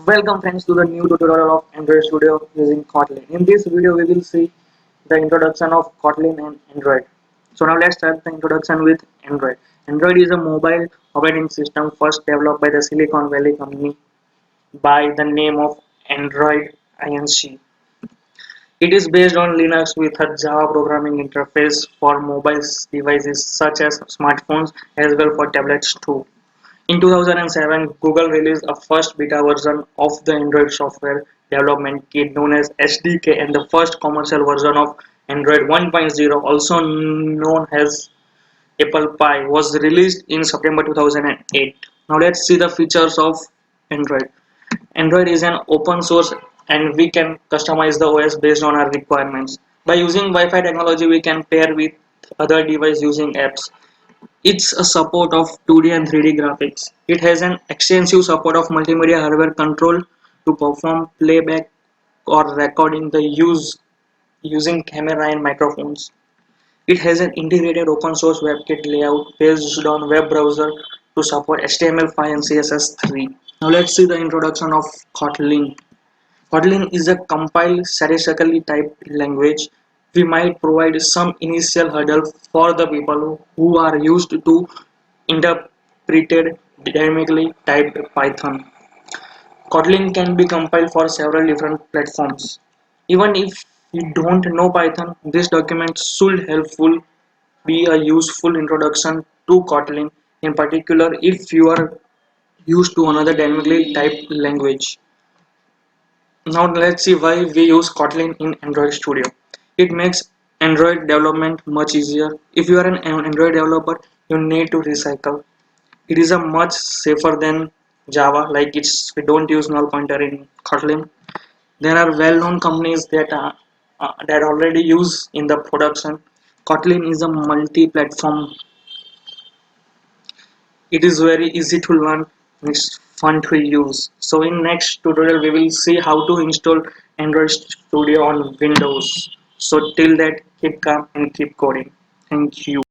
Welcome friends to the new tutorial of Android Studio using Kotlin. In this video we will see the introduction of Kotlin and Android. So now let's start the introduction with Android. Android is a mobile operating system first developed by the Silicon Valley company by the name of Android Inc. It is based on Linux with a Java programming interface for mobile devices such as smartphones as well for tablets too. In 2007, Google released a first beta version of the Android software development kit known as SDK, and the first commercial version of Android 1.0, also known as Apple Pie, was released in September 2008. Now let's see the features of Android. Android is an open source and we can customize the OS based on our requirements. By using Wi-Fi technology, we can pair with other devices using apps. It's a support of 2D and 3D graphics. It has an extensive support of multimedia hardware control to perform playback or recording the using camera and microphones. It has an integrated open source WebKit layout based on web browser to support HTML5 and CSS3. Now let's see the introduction of Kotlin. Kotlin is a compiled statistically typed language. We might provide some initial hurdle for the people who are used to interpreted dynamically typed Python. Kotlin can be compiled for several different platforms. Even if you don't know Python, this document should helpful be a useful introduction to Kotlin, in particular if you are used to another dynamically typed language. Now let's see why we use Kotlin in Android Studio. It makes Android development much easier. If you are an Android developer, you need to recycle. It is a much safer than Java, like we don't use null pointer in Kotlin. There are well-known companies that already use in the production. Kotlin is a multi-platform. It is very easy to learn and it's fun to use. So in next tutorial we will see how to install Android Studio on Windows. So till that, keep calm and keep coding. Thank you.